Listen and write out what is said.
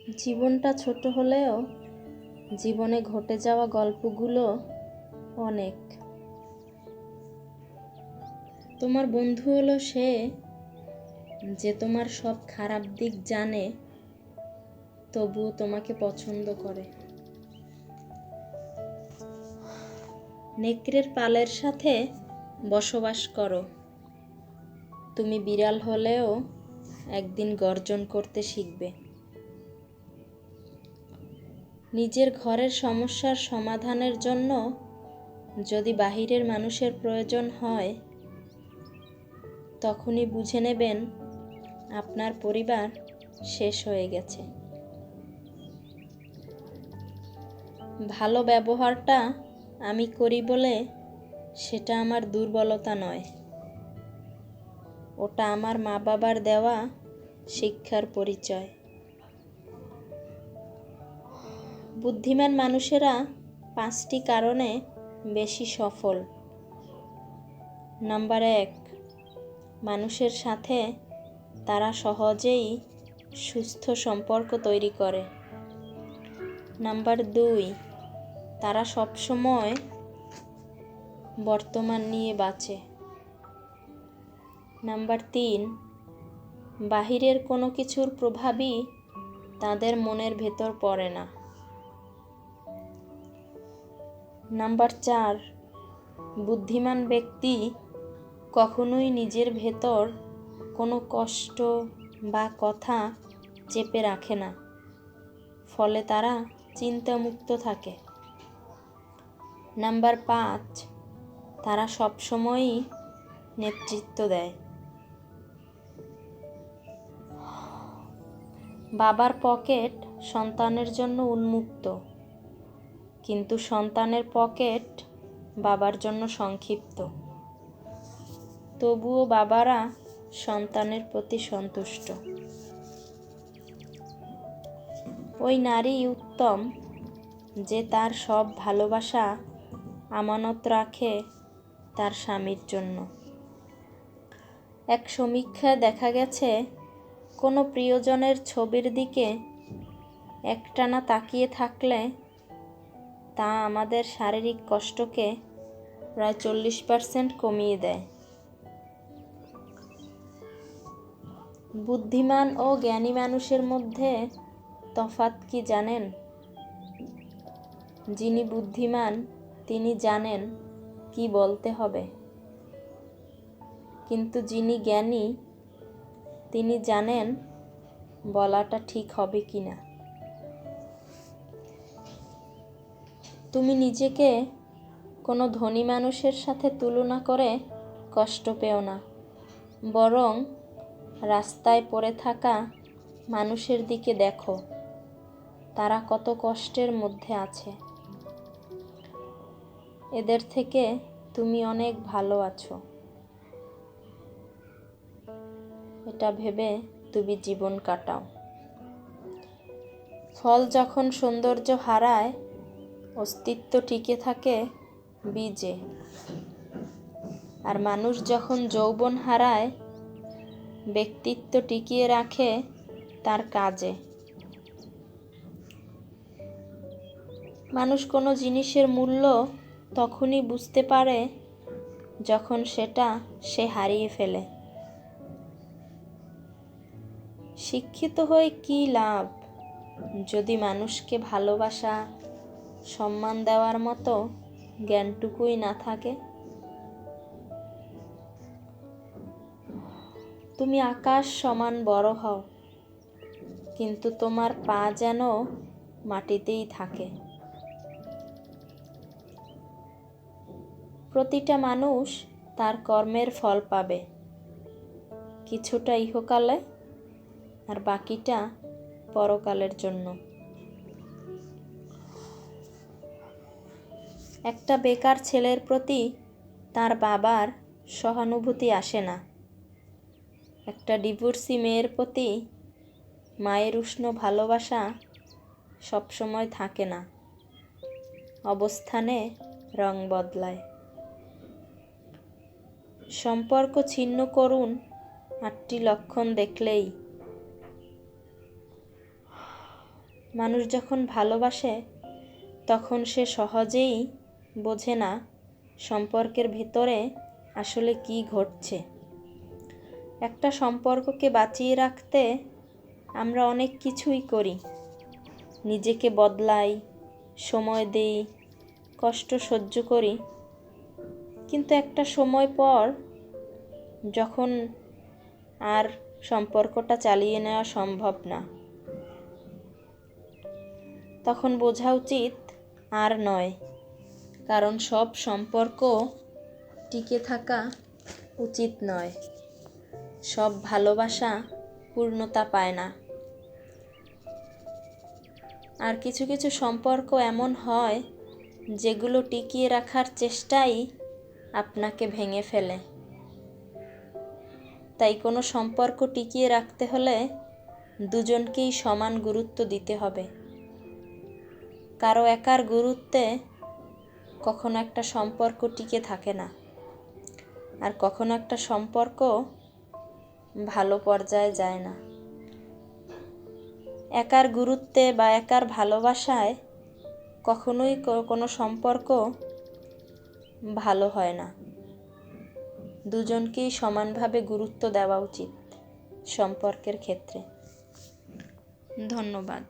জীবনটা ছোট হলেও জীবনে ঘটে যাওয়া গল্পগুলো অনেক। তোমার বন্ধু হলো সে যে তোমার সব খারাপ দিক জানে তবুও তোমাকে পছন্দ করে। নেকড়ের পালের সাথে বসবাস করো, তুমি বিড়াল হলেও একদিন গর্জন করতে শিখবে। নিজের ঘরের সমস্যার সমাধানের জন্য যদি বাহিরের মানুষের প্রয়োজন হয়, তখনই বুঝে নেবেন আপনার পরিবার শেষ হয়ে গেছে। ভালো ব্যবহারটা আমি করি বলে সেটা আমার দুর্বলতা নয়, ওটা আমার মা বাবার দেওয়া শিক্ষার পরিচয়। বুদ্ধিমান মানুষেরা 5টি কারণে বেশি সফল। নাম্বার 1, মানুষের সাথে তারা সহজেই সুস্থ সম্পর্ক তৈরি করে। নাম্বার 2, তারা সবসময় বর্তমান নিয়ে বাঁচে। নাম্বার 3, বাহিরের কোনো কিছুর প্রভাবই তাদের মনের ভেতর পড়ে না। নাম্বার 4, বুদ্ধিমান ব্যক্তি কখনোই নিজের ভেতর কোনো কষ্ট বা কথা চেপে রাখে না, ফলে তারা চিন্তামুক্ত থাকে। নাম্বার 5, তারা সবসময়ই নেতৃত্ব দেয়। বাবার পকেট সন্তানের জন্য উন্মুক্ত, কিন্তু সন্তানের পকেট বাবার জন্য সংক্ষিপ্ত। তবুও বাবারা সন্তানের প্রতি সন্তুষ্ট। ওই নারী উত্তম যে তার সব ভালোবাসা আমানত রাখে তার স্বামীর জন্য। এক সমীক্ষায় দেখা গেছে, কোনো প্রিয়জনের ছবির দিকে একটানা তাকিয়ে থাকলে তা আমাদের শারীরিক কষ্টকে প্রায় 40% কমিয়ে দেয়। বুদ্ধিমান ও জ্ঞানী মানুষের মধ্যে তফাৎ কি জানেন? যিনি বুদ্ধিমান তিনি জানেন কি বলতে হবে, কিন্তু যিনি জ্ঞানী তিনি জানেন বলাটা ঠিক হবে কিনা। তুমি নিজেকে কোনো ধনী মানুষের সাথে তুলনা করে কষ্ট পেও না, বরং রাস্তায় পড়ে থাকা মানুষের দিকে দেখো, তারা কত কষ্টের মধ্যে আছে। এদের থেকে তুমি অনেক ভালো আছো, এটা ভেবে তুমি জীবন কাটাও। ফল যখন সৌন্দর্য হারায়, অস্তিত্ব টিকে থাকে বীজে, আর মানুষ যখন যৌবন হারায়, ব্যক্তিত্ব টিকিয়ে রাখে তার কাজে। মানুষ কোনো জিনিসের মূল্য তখনই বুঝতে পারে যখন সেটা সে হারিয়ে ফেলে। শিক্ষিত হয়ে কী লাভ যদি মানুষকে ভালোবাসা সম্মান দেওয়ার মতো জ্ঞানটুকুই না থাকে? তুমি আকাশ সমান বড় হও, কিন্তু তোমার পা যেন মাটিতেই থাকে। প্রতিটা মানুষ তার কর্মের ফল পাবে, কিছুটা ইহকালে আর বাকিটা পরকালের জন্য। একটা বেকার ছেলের প্রতি তার বাবার সহানুভূতি আসে না, একটা ডিভোর্সি মেয়ের প্রতি মায়ের উষ্ণ ভালোবাসা সবসময় থাকে না, অবস্থানে রং বদলায়। সম্পর্ক ছিন্ন করুন 8টি লক্ষণ দেখলেই। মানুষ যখন ভালোবাসে তখন সে সহজেই বোঝে না সম্পর্কের ভেতরে আসলে কি ঘটছে। একটা সম্পর্ককে বাঁচিয়ে রাখতে আমরা অনেক কিছুই করি, নিজেকে বদলাই, সময় দেই, কষ্ট সহ্য করি, কিন্তু একটা সময় পর যখন আর সম্পর্কটা চালিয়ে নেওয়া সম্ভব না, তখন বোঝা উচিত আর নয়। কারণ সব সম্পর্ক টিকে থাকা উচিত নয়, সব ভালোবাসা পূর্ণতা পায় না। আর কিছু কিছু সম্পর্ক এমন হয় যেগুলো টিকিয়ে রাখার চেষ্টাই আপনাকে ভেঙে ফেলে। তাই কোনো সম্পর্ক টিকিয়ে রাখতে হলে দুজনকেই সমান গুরুত্ব দিতে হবে। কারো একার গুরুত্বে কখনো একটা সম্পর্ক টিকে থাকে না, আর কখনো একটা সম্পর্ক ভালো পর্যায়ে যায় না। একার গুরুত্বে বা একার ভালোবাসায় কখনোই কোনো সম্পর্ক ভালো হয় না। দুজনকেই সমানভাবে গুরুত্ব দেওয়া উচিত সম্পর্কের ক্ষেত্রে। ধন্যবাদ।